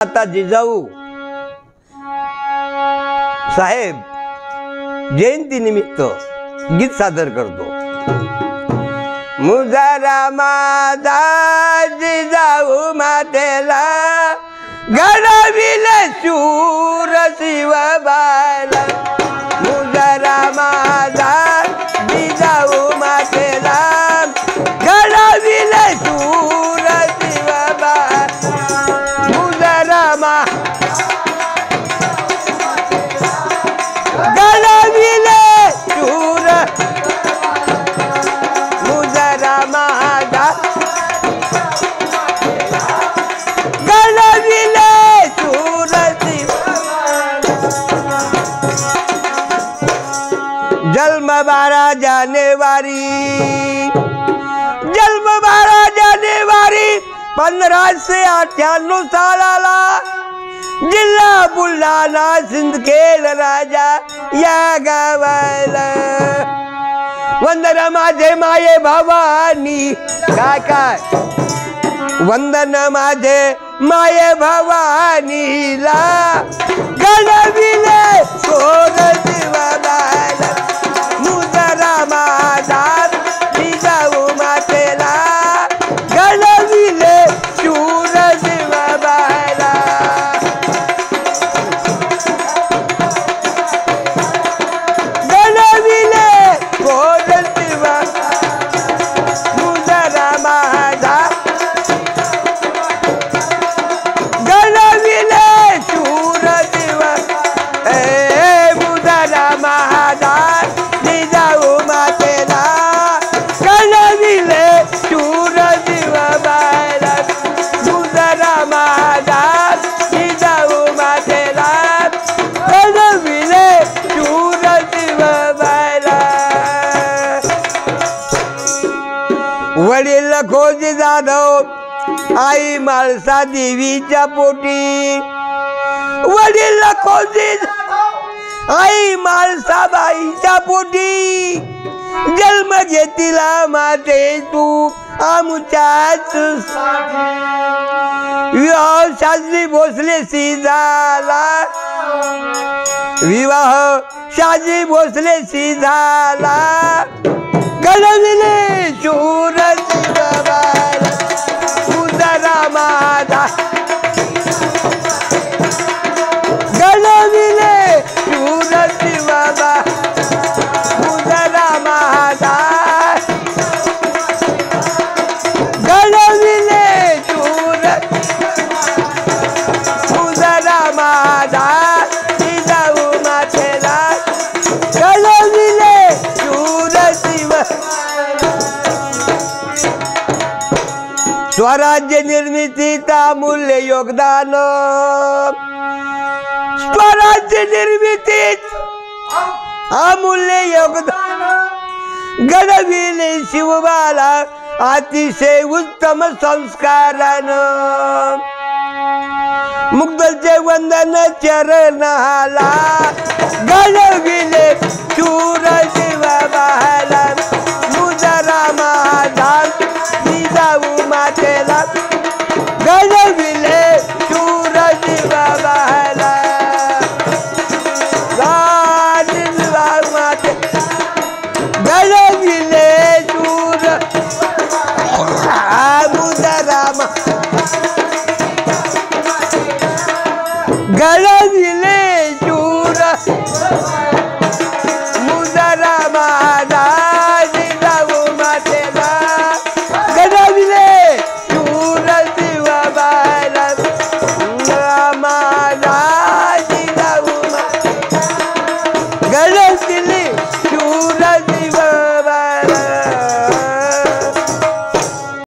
आता जिजाऊ साहेब जयंती निमित्त गीत सादर करतो। मुजरा माझा जिजाऊ मातेला घडविले शूर शिवबाला। मुजरा माझा जिजाऊ मातेला घडविले शूर शिवबाला। मुजरा घडविले शूर मुजरा माझा घडविले शूर जन्म 12 जानेवारी 1598 सालाला जिल्हा बुलढाणा सिंदखेड राजा या गावाला। वंदन माझे माये भवानी काय काय वंदन माझे माये भवानीला घडविले शूर शिवबाला। मुजरा माझा जिजाऊ मातेला घडविले शूर शिवबाला। घडविले शूर शिवबाला। मुजरा माझा घडविले शूर शिवबाला। मुजरा माझा जिजाऊ मातेला घडविले शूर शिवबाला। मुजरा माझा जिजाऊ मातेला घडविले शूर शिवबाला। वडील खोजी जाधव आई माळसा देवीच्या पोटी। वडील खोजी आई माळसाबाईच्या पोटी जन्म घेतला माते तू आमच्याच विवाह शास्त्री भोसलेशी झाला। विवाह शास्त्री भोसलेशी झाला घडविले शूर शिवबाला। मुजरा माझा घडविले शूर शिवबाला। मुजरा माझा घडविले शूर मुजरा माझा जिजाऊ मातेला घडविले शूर शिवबाला। स्वराज्य निर्मितीत अमूल्य योगदान। स्वराज्य निर्मितीत अमूल्य योगदान घडविले शिवबाला अतिशय उत्तम संस्कारानं। मुग्धलचे वंदन चरणाला घडविले शूर शिवबाला। मुजरा माझा जिजाऊ मातेला घडविले शूर शिवबाला। घडविले शूर मुजरा घडविले